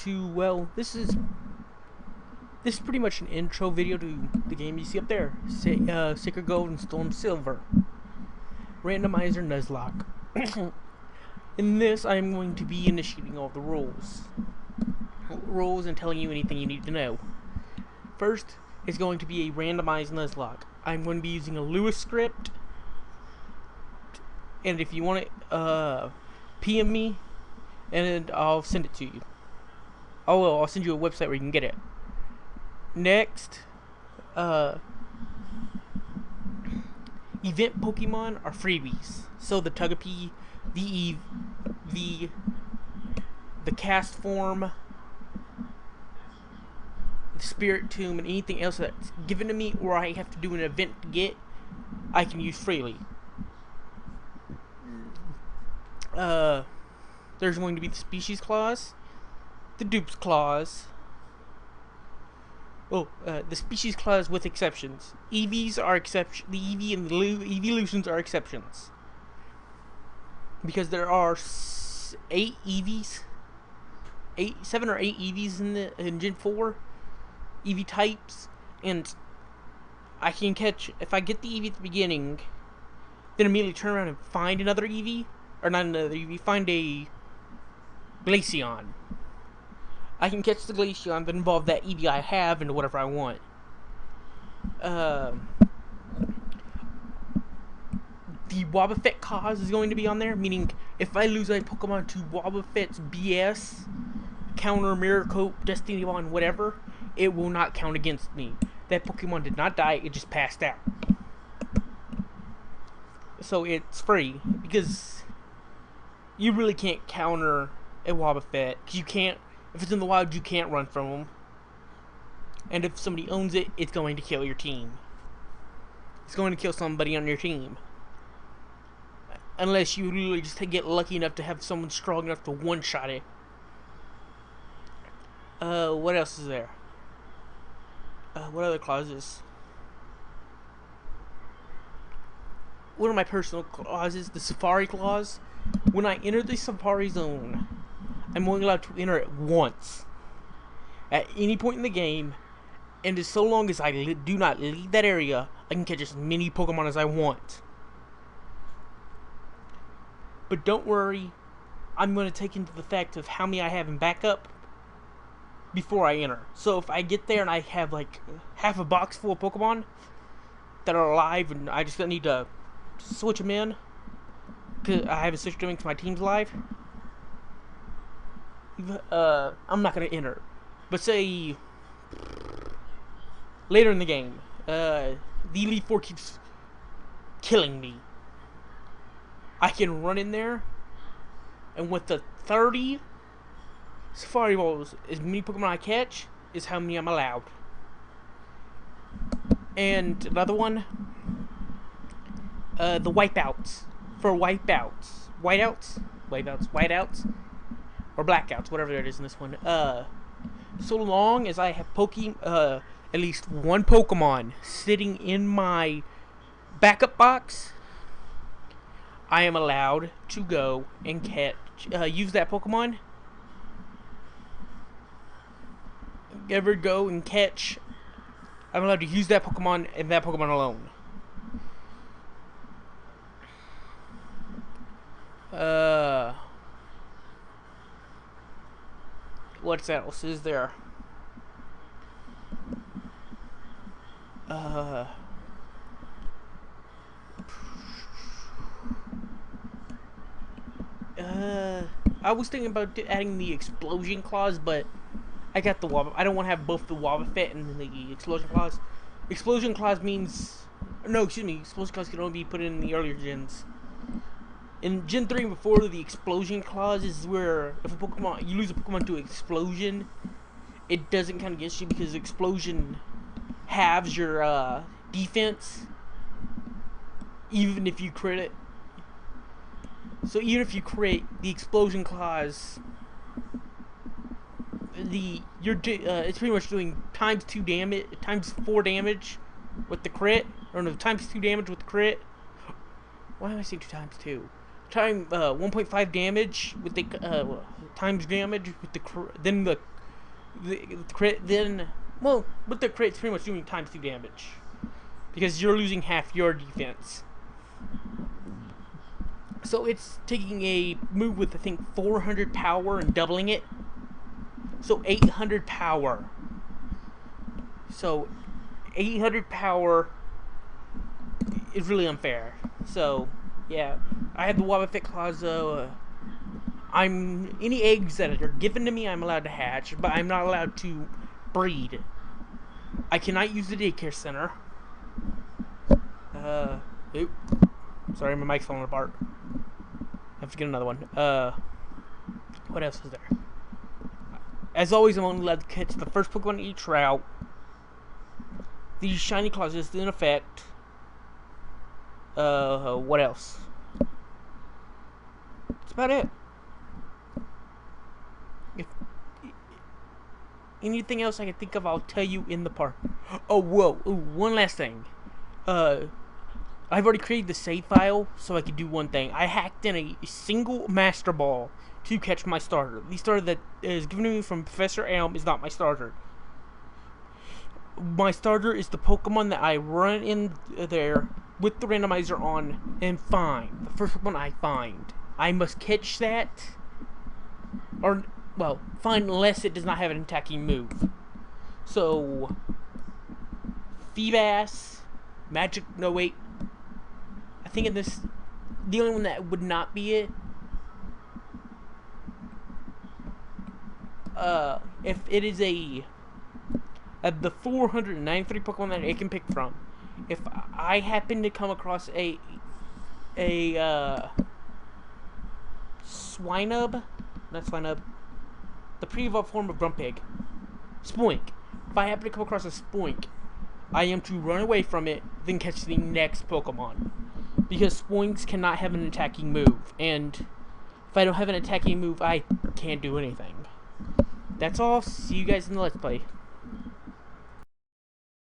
to, well, this is pretty much an intro video to the game you see up there, Sacred Gold and Storm Silver, Randomizer Nuzlocke. In this, I'm going to be initiating all the rules and telling you anything you need to know. First is going to be a randomized Nuzlocke. I'm going to be using a Lewis script, and if you want it, PM me, and I'll send it to you. I'll send you a website where you can get it. Next, event Pokemon are freebies. So the Togepi, the cast form, the Spirit Tomb, and anything else that's given to me or I have to do an event to get, I can use freely. There's going to be the Species Clause, the Dupes Clause. The Species Clause with exceptions. EVs are exception. The EV and the evolutions are exceptions. Because there are 7 or 8 EVs in Gen 4, EV types, and I can catch, if I get the EV at the beginning, then immediately turn around and find another EV, or not another EV, find a Glaceon. I can catch the Glaceon that involve that EV I have into whatever I want. The Wobbuffet cause is going to be on there, meaning if I lose a Pokemon to Wobbuffet's BS, Counter, Mirror Coat, Destiny Bond, whatever, it will not count against me. That Pokemon did not die, it just passed out. So it's free, because you really can't counter a Wobbuffet, because you can't. If it's in the wild, you can't run from them. And if somebody owns it, it's going to kill your team. It's going to kill somebody on your team. Unless you literally just get lucky enough to have someone strong enough to one-shot it. What else is there? What other clauses? One of my personal clauses, the Safari Clause. When I enter the Safari Zone, I'm only allowed to enter it once at any point in the game, and as so long as I do not leave that area, I can catch as many Pokemon as I want. But don't worry, I'm going to take into the fact of how many I have in backup before I enter. So if I get there and I have like half a box full of Pokemon that are alive and I just need to switch them in, because I haven't switched them in because my team's live, I'm not gonna enter. But say later in the game, the Elite Four keeps killing me, I can run in there, and with the 30 Safari Balls, as many Pokemon I catch is how many I'm allowed. And another one, the Wipeouts. For Wipeouts, Whiteouts, or Blackouts, whatever it is in this one. So long as I have at least one Pokemon sitting in my backup box, I am allowed to go and use that Pokemon. I'm allowed to use that Pokemon and that Pokemon alone. What else is there? I was thinking about adding the Explosion Clause, but I got the I don't want to have both the Wobbuffet and the Explosion Clause. Explosion Clause means, no, excuse me, Explosion Clause can only be put in the earlier gens. In Gen 3 and before, the Explosion Clause is where if you lose a Pokemon to Explosion, it doesn't count against you because Explosion halves your defense, even if you crit it. So even if you create the Explosion Clause, it's pretty much doing times 4 damage with the crit, or no, times 2 damage with the crit. Why am I saying 2 times 2? 1.5 damage with the times damage with the then the the crit, then, well, with the crit, it's pretty much doing ×2 damage. Because you're losing half your defense. So it's taking a move with, I think, 400 power and doubling it. So 800 power. So 800 power is really unfair. So, yeah. I have the Wobbuffet Claws, any eggs that are given to me, I'm allowed to hatch, but I'm not allowed to breed. I cannot use the daycare center. Oop. Sorry, my mic's falling apart. I have to get another one. What else is there? As always, I'm only allowed to catch the first Pokemon each route. These shiny claws is in effect. What else? That's about it. If anything else I can think of, I'll tell you in the park. Oh, whoa. Ooh, one last thing. I've already created the save file, so I can do one thing. I hacked in a single Master Ball to catch my starter. The starter that is given to me from Professor Elm is not my starter. My starter is the Pokemon that I run in there with the randomizer on and find. The first one I find. I must catch that. Or, well, find unless it does not have an attacking move. So, Feebas, Magic, no wait. I think in this, the only one that would not be it, if it is the 493 Pokemon that it can pick from, if I happen to come across a Swinub, not Swinub, the pre-evolved form of Grumpig, Spoink. If I happen to come across a Spoink, I am to run away from it, then catch the next Pokemon. Because Spoinks cannot have an attacking move, and if I don't have an attacking move, I can't do anything. That's all. See you guys in the Let's Play.